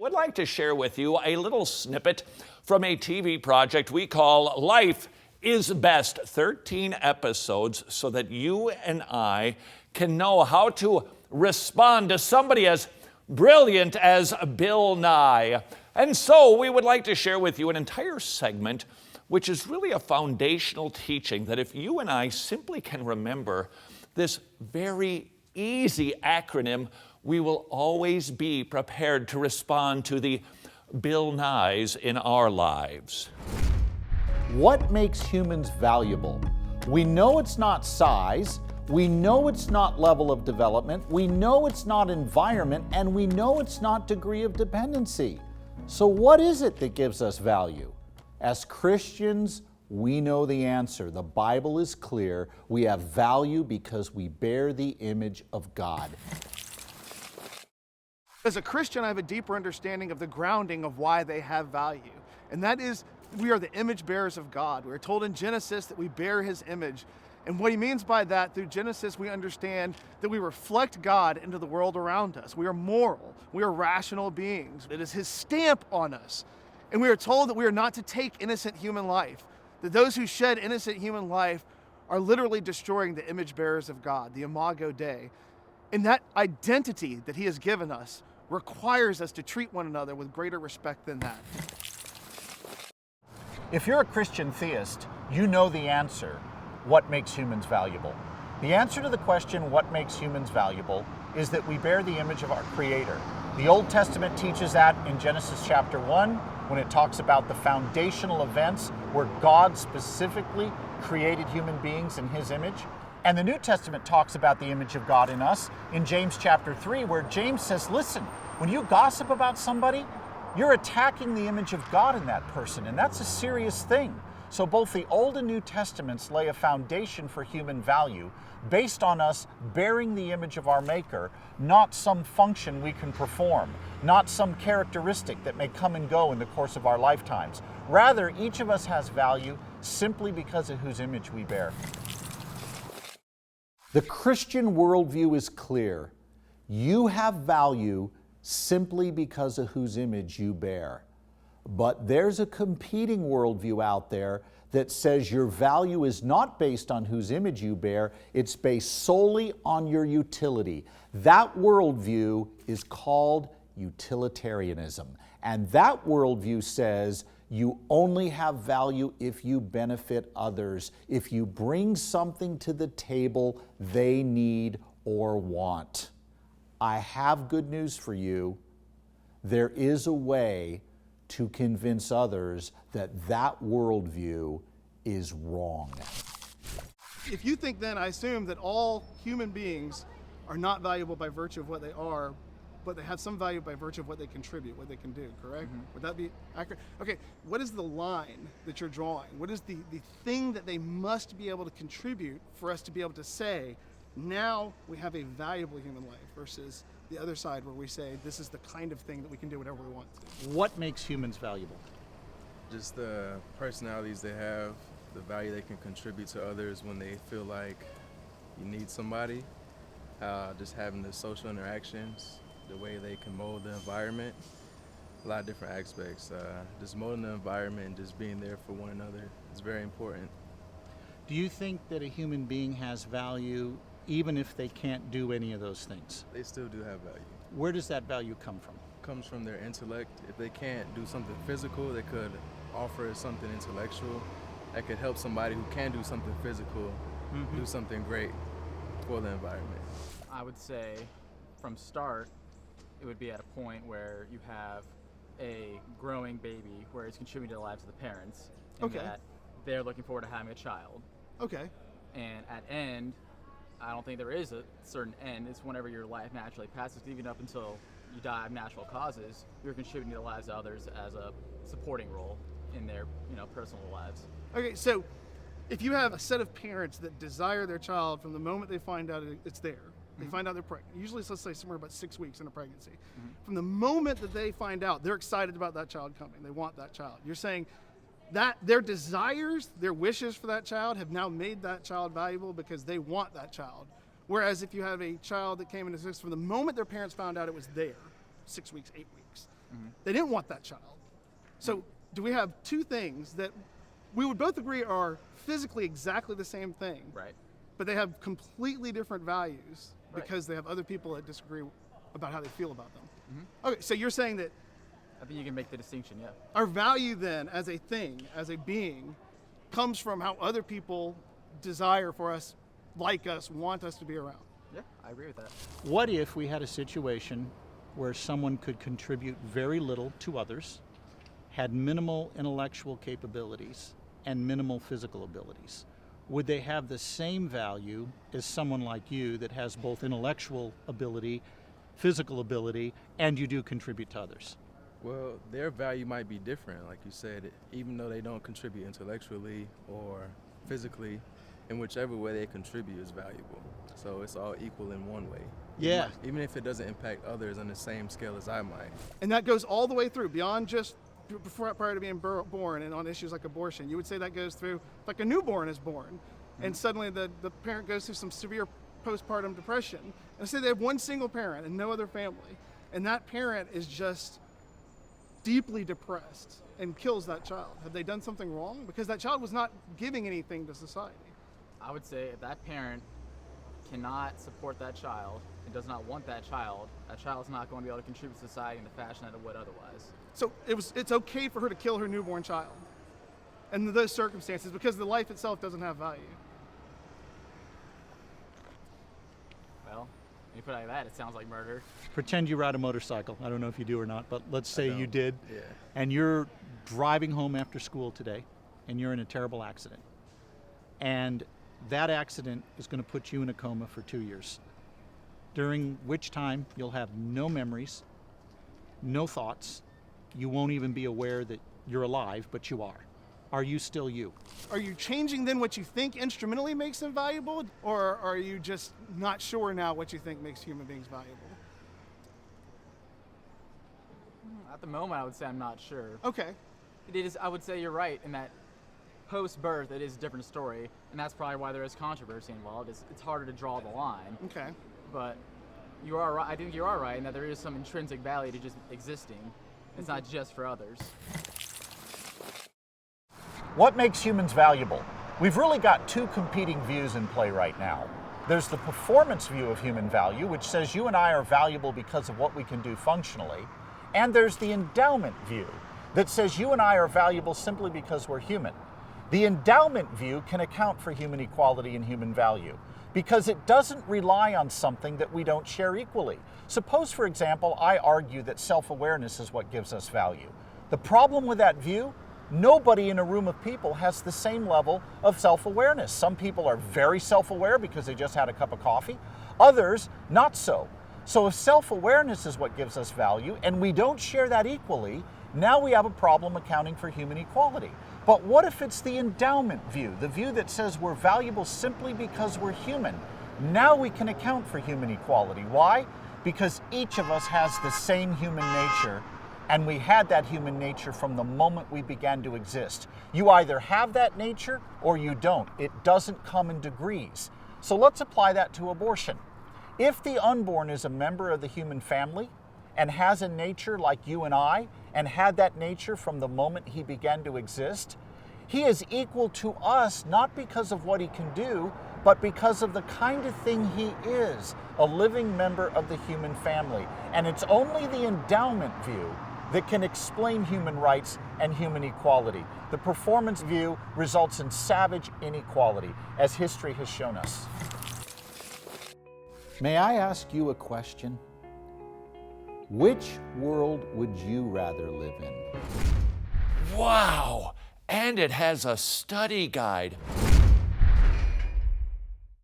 Would like to share with you a little snippet from a TV project we call Life is Best, 13 episodes so that you and I can know how to respond to somebody as brilliant as Bill Nye. And so we would like to share with you an entire segment which is really a foundational teaching that if you and I simply can remember this very easy acronym, we will always be prepared to respond to the Bill Nyes in our lives. What makes humans valuable? We know it's not size, we know it's not level of development, we know it's not environment, and we know it's not degree of dependency. So what is it that gives us value? As Christians, we know the answer. The Bible is clear. We have value because we bear the image of God. As a Christian, I have a deeper understanding of the grounding of why they have value. And that is, we are the image bearers of God. We're told in Genesis that we bear His image. And what He means by that, through Genesis, we understand that we reflect God into the world around us. We are moral. We are rational beings. It is His stamp on us. And we are told that we are not to take innocent human life. That those who shed innocent human life are literally destroying the image bearers of God, the Imago Dei. And that identity that He has given us requires us to treat one another with greater respect than that. If you're a Christian theist, you know the answer. What makes humans valuable? The answer to the question, what makes humans valuable, is that we bear the image of our Creator. The Old Testament teaches that in Genesis chapter 1, when it talks about the foundational events where God specifically created human beings in His image. And the New Testament talks about the image of God in us in James chapter 3, where James says, listen, when you gossip about somebody, you're attacking the image of God in that person, and that's a serious thing. So both the Old and New Testaments lay a foundation for human value based on us bearing the image of our Maker, not some function we can perform, not some characteristic that may come and go in the course of our lifetimes. Rather, each of us has value simply because of whose image we bear. The Christian worldview is clear. You have value simply because of whose image you bear. But there's a competing worldview out there that says your value is not based on whose image you bear, it's based solely on your utility. That worldview is called Utilitarianism. And that worldview says you only have value if you benefit others, if you bring something to the table they need or want. I have good news for you. There is a way to convince others that that worldview is wrong. If you think then, I assume that all human beings are not valuable by virtue of what they are, but they have some value by virtue of what they contribute, what they can do, correct? Mm-hmm. Would that be accurate? Okay, what is the line that you're drawing? What is the thing that they must be able to contribute for us to be able to say, now we have a valuable human life, versus the other side where we say this is the kind of thing that we can do whatever we want to. What makes humans valuable? Just the personalities they have, the value they can contribute to others when they feel like you need somebody, just having the social interactions, the way they can mold the environment, a lot of different aspects. Just molding the environment and just being there for one another is very important. Do you think that a human being has value even if they can't do any of those things? They still do have value. Where does that value come from? It comes from their intellect. If they can't do something physical, they could offer something intellectual that could help somebody who can do something physical do something great for the environment. I would say from start, it would be at a point where you have a growing baby where it's contributing to the lives of the parents, and that they're looking forward to having a child. Okay. And at end, I don't think there is a certain end. It's whenever your life naturally passes, even up until you die of natural causes, you're contributing to the lives of others as a supporting role in their, personal lives. Okay, so if you have a set of parents that desire their child from the moment they find out it's there, they find out they're pregnant. Usually, let's say somewhere about 6 weeks in a pregnancy. From the moment that they find out, they're excited about that child coming. They want that child. You're saying that their desires, their wishes for that child have now made that child valuable because they want that child. Whereas if you have a child that came into existence from the moment their parents found out it was there, 6 weeks, 8 weeks, They didn't want that child. So do we have two things that we would both agree are physically exactly the same thing, Right. but they have completely different values Right. because they have other people that disagree about how they feel about them? Okay, so you're saying that I think you can make the distinction, yeah. our value then as a thing, as a being, comes from how other people desire for us, like us, want us to be around. Yeah, I agree with that. What if we had a situation where someone could contribute very little to others, had minimal intellectual capabilities and minimal physical abilities? Would they have the same value as someone like you that has both intellectual ability, physical ability, and you do contribute to others? Well, their value might be different, like you said, even though they don't contribute intellectually or physically, in whichever way they contribute is valuable. So it's all equal in one way. Yeah. Even if it doesn't impact others on the same scale as I might. And that goes all the way through, beyond just prior to being born and on issues like abortion. You would say that goes through, like a newborn is born, and suddenly the parent goes through some severe postpartum depression. And say they have one single parent and no other family, and that parent is just deeply depressed and kills that child. Have they done something wrong? Because that child was not giving anything to society. I would say if that parent cannot support that child and does not want that child's not going to be able to contribute to society in the fashion that it would otherwise. So it's okay for her to kill her newborn child in those circumstances because the life itself doesn't have value. Well, when you put it like that, it sounds like murder. Pretend you ride a motorcycle. I don't know if you do or not, but let's say you did. Yeah. And you're driving home after school today, and you're in a terrible accident. And that accident is going to put you in a coma for 2 years, during which time you'll have no memories, no thoughts. You won't even be aware that you're alive, but you are. Are you still you? Are you changing then what you think instrumentally makes them valuable, or are you just not sure now what you think makes human beings valuable? At the moment, I would say I'm not sure. Okay. It is. I would say you're right in that post-birth, it is a different story, and that's probably why there is controversy involved. It's harder to draw the line. Okay. But you are right. I think you are right in that there is some intrinsic value to just existing. It's not just for others. What makes humans valuable? We've really got two competing views in play right now. There's the performance view of human value, which says you and I are valuable because of what we can do functionally. And there's the endowment view that says you and I are valuable simply because we're human. The endowment view can account for human equality and human value because it doesn't rely on something that we don't share equally. Suppose, for example, I argue that self-awareness is what gives us value. The problem with that view, nobody in a room of people has the same level of self-awareness. Some people are very self-aware because they just had a cup of coffee, others not so. So if self-awareness is what gives us value and we don't share that equally, now we have a problem accounting for human equality. But what if it's the endowment view, the view that says we're valuable simply because we're human? Now we can account for human equality. Why? Because each of us has the same human nature, and we had that human nature from the moment we began to exist. You either have that nature or you don't. It doesn't come in degrees. So let's apply that to abortion. If the unborn is a member of the human family and has a nature like you and I, and had that nature from the moment he began to exist, he is equal to us not because of what he can do, but because of the kind of thing he is, a living member of the human family. And it's only the endowment view that can explain human rights and human equality. The performance view results in savage inequality, as history has shown us. May I ask you a question? Which world would you rather live in? Wow! And it has a study guide.